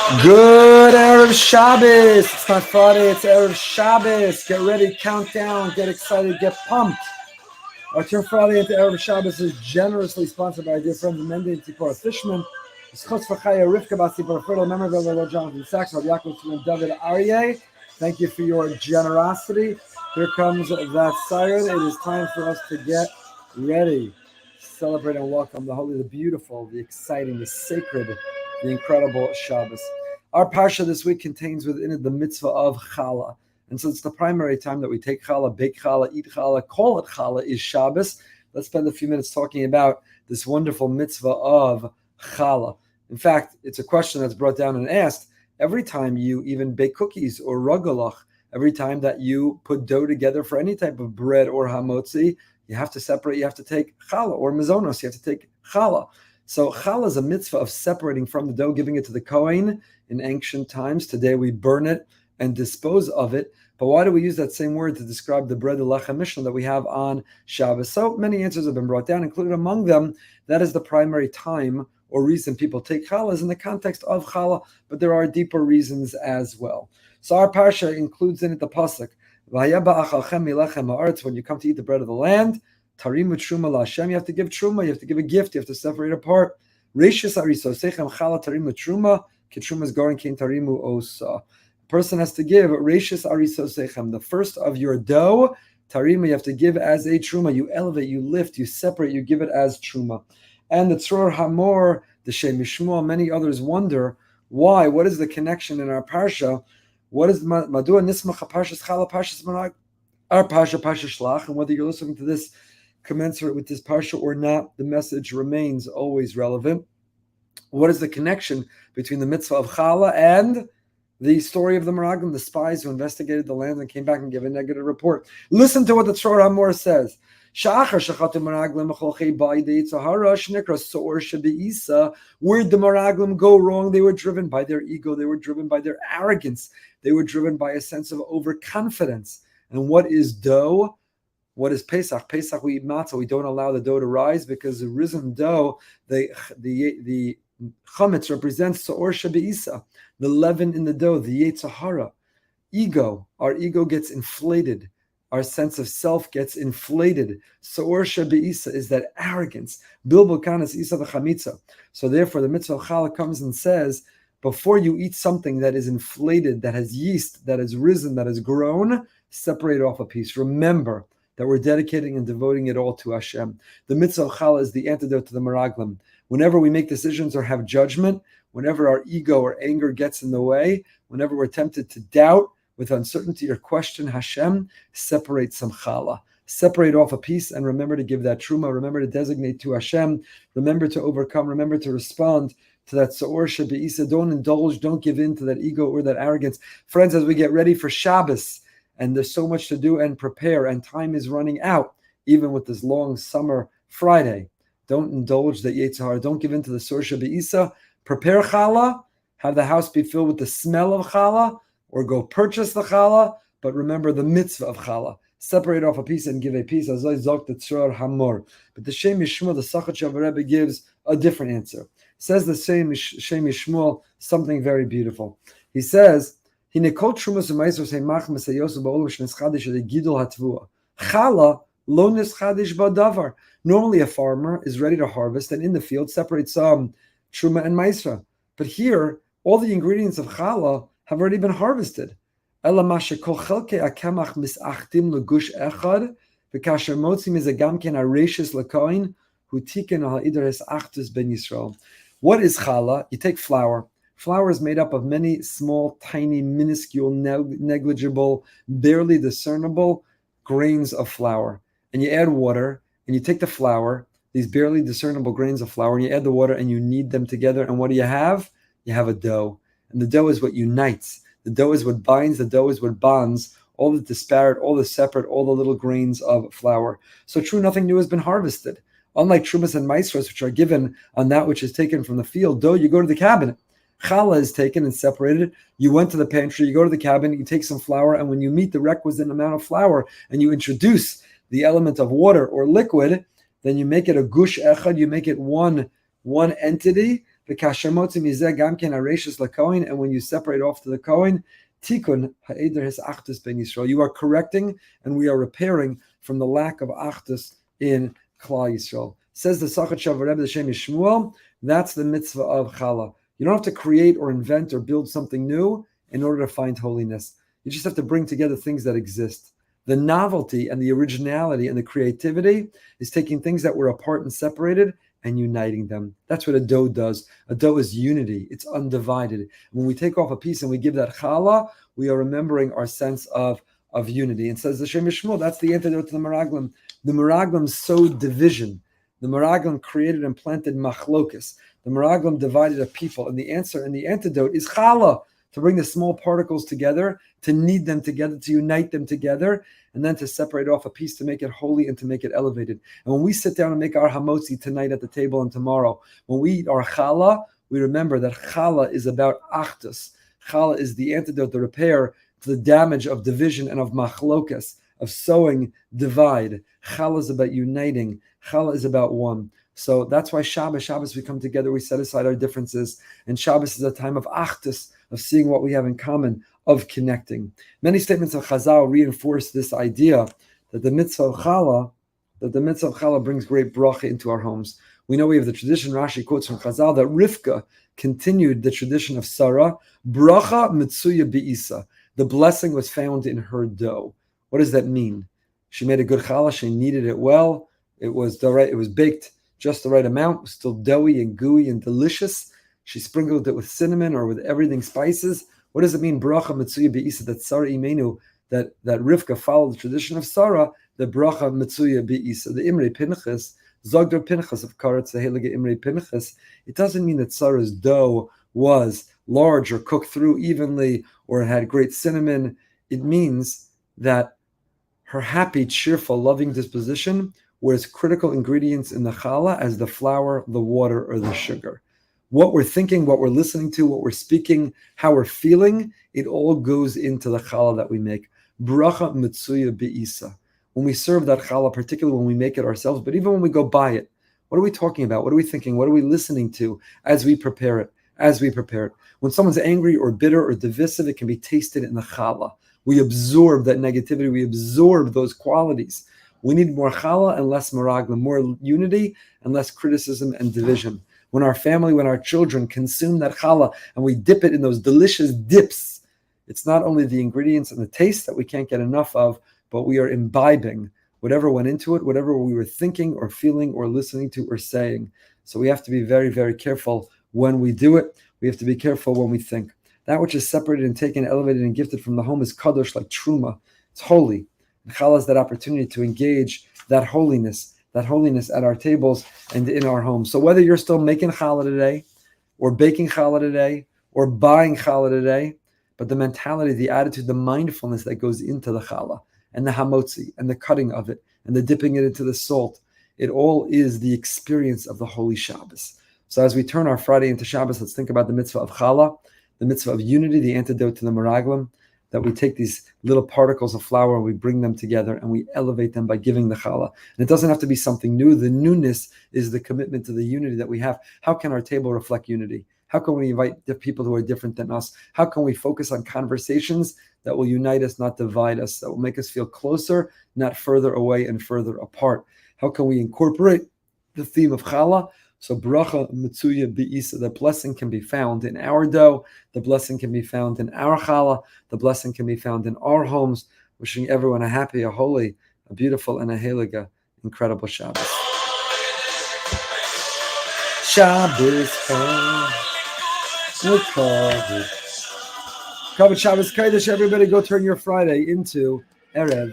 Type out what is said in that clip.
Good Erev Shabbos. It's not Friday, it's Erev Shabbos. Get ready, count down, get excited, get pumped. Our Turn Friday Into Erev Shabbos is generously sponsored by our dear friends Mendy and Tzipora Fishman. Schutz V'chaya Rivka Bas Tzipora Fertile, member of the Lord Jonathan Sachs, Rabbi Yaakov and David Aryeh. Thank you for your generosity. Here comes that siren. It is time for us to get ready. Celebrate and welcome the holy, the beautiful, the exciting, the sacred, the incredible Shabbos. Our parsha this week contains within it the mitzvah of Challah. And so it's the primary time that we take Challah, bake Challah, eat Challah, call it Challah is Shabbos. Let's spend a few minutes talking about this wonderful mitzvah of Challah. In fact, it's a question that's brought down and asked every time you even bake cookies or rugalach, every time that you put dough together for any type of bread or hamotzi, you have to separate, you have to take challah, or mazonos, you have to take challah. So challah is a mitzvah of separating from the dough, giving it to the kohen in ancient times. Today we burn it and dispose of it. But why do we use that same word to describe the bread, the lechem mishnah that we have on Shabbos? So many answers have been brought down, including among them, that is the primary time or reason people take challah is in the context of challah, but there are deeper reasons as well. So our parsha includes in it the pasuk, when you come to eat the bread of the land, tarimu truma laHashem, you have to give truma, you have to give a gift, you have to separate apart. Reishis arisosechem challah tarimu truma, kitruma is gorin kein tarimu osa. A person has to give reishis arisosechem, the first of your dough, tarimu, you have to give as a truma. You elevate, you lift, you separate, you give it as truma. And the Tzror Hamor, the Shem Yishmuel, many others wonder why. What is the connection in our parsha? What is Madua Nismach Parshas Challah Parshas Manag, our parsha Shlach, and whether you're listening to this commensurate with this parsha or not, the message remains always relevant. What is the connection between the mitzvah of Challah and the story of the Meraglim, the spies who investigated the land and came back and gave a negative report? Listen to what the Tzror Hamor says. Where'd the Meraglim go wrong? They were driven by their ego. They were driven by their arrogance. They were driven by a sense of overconfidence. And what is dough? What is Pesach? Pesach, we eat matzah. We don't allow the dough to rise because the risen dough, the chametz represents Sa'or Shebe'isa, the leaven in the dough, the Yetzer Hara. Ego, our ego gets inflated. Our sense of self gets inflated. Sa'or Shebe'isa is that arrogance. Bilbo kanas isa v'chamitza. So therefore, the mitzvah of Challah comes and says, before you eat something that is inflated, that has yeast, that has risen, that has grown, separate off a piece. Remember that we're dedicating and devoting it all to Hashem. The mitzvah of Challah is the antidote to the Meraglim. Whenever we make decisions or have judgment, whenever our ego or anger gets in the way, whenever we're tempted to doubt, with uncertainty or question Hashem, separate some challah. Separate off a piece and remember to give that truma. Remember to designate to Hashem. Remember to overcome. Remember to respond to that Sa'or Shebe'isa. Don't indulge. Don't give in to that ego or that arrogance. Friends, as we get ready for Shabbos, and there's so much to do and prepare, and time is running out, even with this long summer Friday, don't indulge the Yetzer Hara. Don't give in to the Sa'or Shebe'isa. Prepare challah. Have the house be filled with the smell of challah, or go purchase the challah, but remember the mitzvah of challah. Separate off a piece and give a piece, as I zok the Tzror Hamor. But the Shem Yishmuel, the Sachat Rebbe, gives a different answer. Says the same Shem Yishmuel something very beautiful. He says, Challah lo nischadish badavar. Normally a farmer is ready to harvest and in the field separates some truma and maisra. But here, all the ingredients of challah have already been harvested. Ela mashe kol chelkei hakemach misachtim legush echad, v'kasher motzim is a gamken areishis lekoin, hu tiken al idres achtus ben Yisrael. What is challah? You take flour. Flour is made up of many small, tiny, minuscule, negligible, barely discernible grains of flour. And you add water, and you take the flour, these barely discernible grains of flour, and you add the water, and you knead them together. And what do you have? You have a dough. And the dough is what unites. The dough is what binds. The dough is what bonds all the disparate, all the separate, all the little grains of flour. So true, nothing new has been harvested. Unlike trumas and maisros, which are given on that which is taken from the field, dough, you go to the cabinet. Challah is taken and separated. You went to the pantry, you go to the cabinet, you take some flour, and when you meet the requisite amount of flour and you introduce the element of water or liquid, then you make it a gush echad, you make it one entity, And when you separate off to the Kohen, Tikkun ha'eder his achdus ben Yisrael. You are correcting and we are repairing from the lack of achdus in Klal Yisrael. Says the Sachat Shavar Rebbe, the Shem Yishmuel, that's the mitzvah of Challah. You don't have to create or invent or build something new in order to find holiness. You just have to bring together things that exist. The novelty and the originality and the creativity is taking things that were apart and separated and uniting them. That's what a dough does. A dough is unity. It's undivided. When we take off a piece and we give that challah, we are remembering our sense of unity. And says the Shem Yishmuel, that's the antidote to the Meraglim. The Meraglim sowed division. The Meraglim created and planted machlokas. The Meraglim divided a people. And the answer and the antidote is challah, to bring the small particles together, to knead them together, to unite them together, and then to separate off a piece to make it holy and to make it elevated. And when we sit down and make our hamotzi tonight at the table and tomorrow, when we eat our challah, we remember that challah is about achdus. Challah is the antidote, the repair to the damage of division and of machlokas, of sowing divide. Challah is about uniting. Challah is about one. So that's why Shabbos we come together, we set aside our differences, and Shabbos is a time of achdus, of seeing what we have in common, of connecting. Many statements of Chazal reinforce this idea that the mitzvah of Challah brings great bracha into our homes. We know we have the tradition, Rashi quotes from Chazal, that Rivka continued the tradition of Sarah, bracha mitzuya be'isa. The blessing was found in her dough. What does that mean? She made a good challah, she kneaded it well, it was baked just the right amount, it was still doughy and gooey and delicious. She sprinkled it with cinnamon or with everything spices. What does it mean, bracha mitzuya be'isa, that Sarah imenu, that Rivka followed the tradition of Sarah, the bracha mitzuya be'isa. The Imrei Pinchas, Zogdar Pinchas of Karetz, the Heilige Imrei Pinchas, it doesn't mean that Sarah's dough was large or cooked through evenly or it had great cinnamon. It means that her happy, cheerful, loving disposition were as critical ingredients in the challah as the flour, the water, or the sugar. What we're thinking, what we're listening to, what we're speaking, how we're feeling, it all goes into the challah that we make. Bracha mitzuya be'isa. When we serve that challah, particularly when we make it ourselves, but even when we go buy it, what are we talking about? What are we thinking? What are we listening to as we prepare it? When someone's angry or bitter or divisive, it can be tasted in the challah. We absorb that negativity. We absorb those qualities. We need more challah and less meraglim, more unity and less criticism and division. When our family, when our children consume that challah and we dip it in those delicious dips, it's not only the ingredients and the taste that we can't get enough of, but we are imbibing whatever went into it, whatever we were thinking or feeling or listening to or saying. So we have to be very, very careful when we do it. We have to be careful when we think. That which is separated and taken, elevated and gifted from the home is kadosh, like truma. It's holy. And challah is that opportunity to engage that holiness at our tables and in our homes. So whether you're still making challah today, or baking challah today, or buying challah today, but the mentality, the attitude, the mindfulness that goes into the challah, and the hamotzi, and the cutting of it, and the dipping it into the salt, it all is the experience of the Holy Shabbos. So as we turn our Friday into Shabbos, let's think about the mitzvah of challah, the mitzvah of unity, the antidote to the meraglim, that we take these little particles of flour and we bring them together and we elevate them by giving the challah. And it doesn't have to be something new. The newness is the commitment to the unity that we have. How can our table reflect unity? How can we invite the people who are different than us? How can we focus on conversations that will unite us, not divide us, that will make us feel closer, not further away and further apart? How can we incorporate the theme of challah? So bracha mitzuya be'isa, the blessing can be found in our dough, the blessing can be found in our challah, the blessing can be found in our homes. Wishing everyone a happy, a holy, a beautiful, and a heilige, incredible Shabbos. Shabbos, Kavod Shabbos Kodesh. Everybody go turn your Friday into Erev